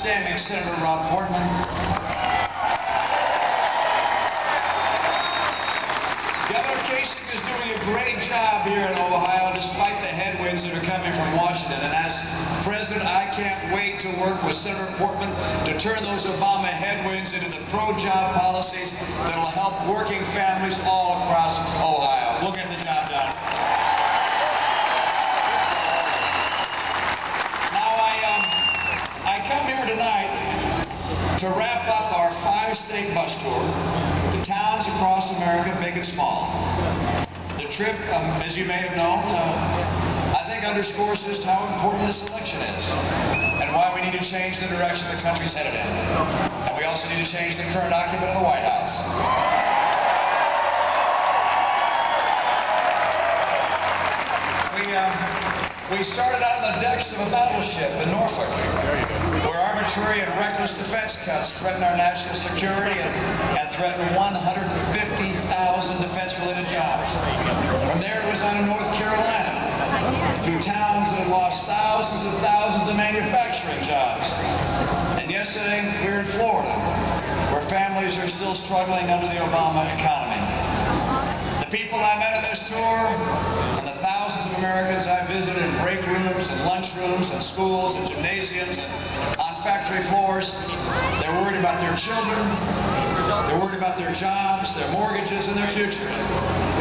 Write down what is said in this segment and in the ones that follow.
outstanding Senator Rob Portman. Governor Kasich is doing a great job here in Ohio despite the headwinds that are coming from Washington. And as President, I can't wait to work with Senator Portman to turn those Obama headwinds into the pro-job policies that will help working families all across Ohio. We'll get the job done. I come here tonight to wrap up our 5-state bus tour to towns across America, big and small. The trip, as you may have known, I think underscores just how important this election is and why we need to change the direction the country's headed in. And we also need to change the current occupant of the White House. We started out on the decks of a battleship in Norfolk, where arbitrary and reckless defense cuts threaten our national security and threaten 150,000 defense-related jobs. From there, it was on to North Carolina, through towns that have lost thousands and thousands of manufacturing jobs. And yesterday, we were in Florida, where families are still struggling under the Obama economy. The people I met on this tour and the thousands of Americans I visited in break rooms and lunch rooms and schools and gymnasiums and on factory floors, they're worried about their children, they're worried about their jobs, their mortgages, and their future.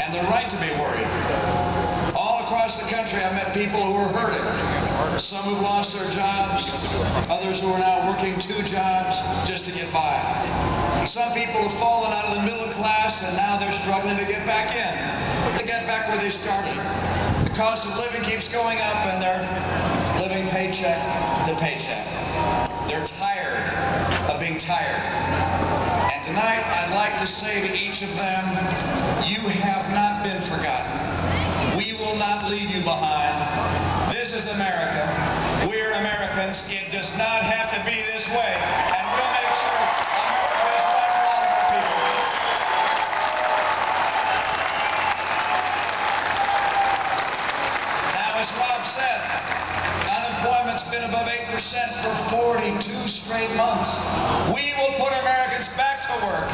And they're right to be worried. All across the country, I met people who are hurting. Some who've lost their jobs, others who are now working 2 jobs just to get by. Some people have fallen out of the middle class and now they're struggling to get back in, to get back where they started. The cost of living keeps going up and they're living paycheck to paycheck. They're tired of being tired. And tonight I'd like to say to each of them, you have not been forgotten. We will not leave you behind. This is America. We're Americans. It does not have to be this way. And we'll make sure America is right for all of our people. Now, as Rob said, unemployment's been above 8% for 42 straight months. We will put Americans back to work.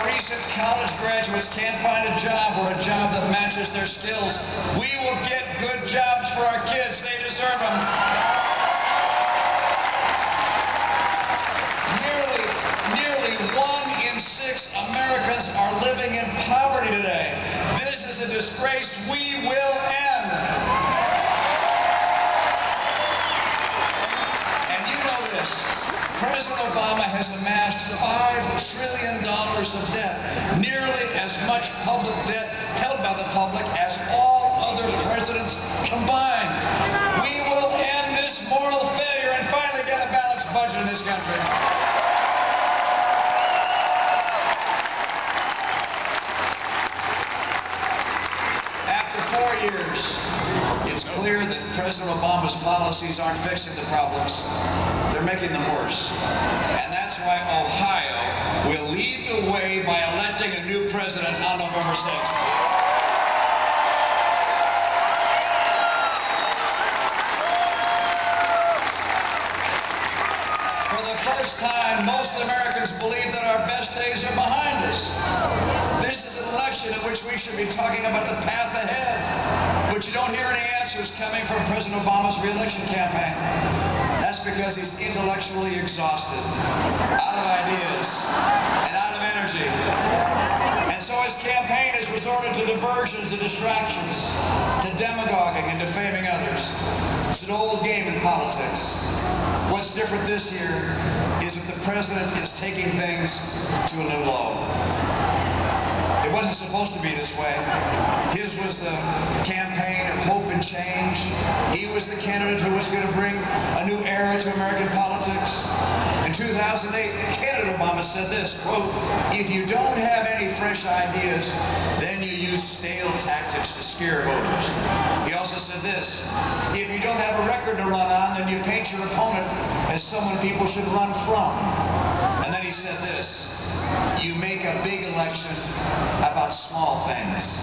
Recent college graduates can't find a job or a job that matches their skills. We will get good jobs for our kids. They deserve them. Nearly 1 in 6 Americans are living in poverty today. This is a disgrace we will end. And you know this. President Obama has amassed $5 trillion of debt, nearly as much public debt held by the public as all other presidents combined. We will end this moral failure and finally get a balanced budget in this country. After 4 years, it's clear that President Obama's policies aren't fixing the problems. They're making them worse. And that's why Ohio will lead the way by electing a new president on November 6th. For the first time, most Americans believe that our best days are behind us. This is an election in which we should be talking about the path ahead. But you don't hear any answers coming from President Obama's re-election campaign. That's because he's intellectually exhausted, out of ideas, and out of energy. And so his campaign has resorted to diversions and distractions, to demagoguing and defaming others. It's an old game in politics. What's different this year is that the president is taking things to a new low. It wasn't supposed to be this way. His was the campaign of hope and change. He was the candidate who was going to bring a new era to American politics. In 2008, candidate Obama said this, quote, "If you don't have any fresh ideas, then you use stale tactics to scare voters." He also said this, "If you don't have a record to run on, then you paint your opponent as someone people should run from." And then he said this, "You make a big election about small things."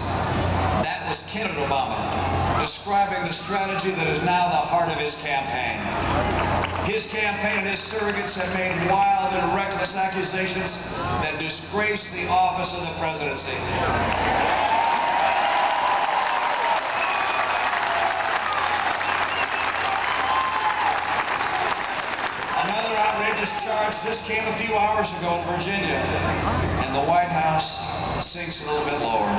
That was candidate Obama, describing describing the strategy that is now the heart of his campaign. His campaign and his surrogates have made wild and reckless accusations that disgrace the office of the presidency. Another outrageous charge just came a few hours ago in Virginia, and the White House sinks a little bit lower.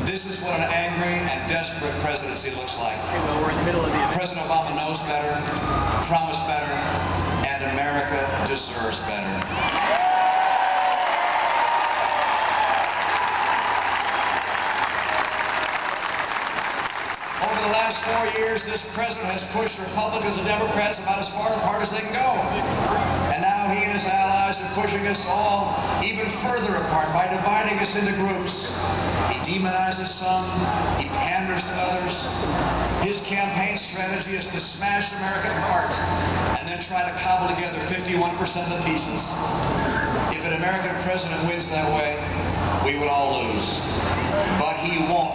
This is what an angry and desperate presidency looks like. President Obama knows better, promised better, and America deserves better. Over the last 4 years, this president has pushed Republicans and Democrats about as far apart as they can go. And now he and his allies are pushing us all even further apart by dividing us into groups. He demonizes some, he panders to others. His campaign strategy is to smash America apart and then try to cobble together 51% of the pieces. If an American president wins that way, we would all lose. But he won't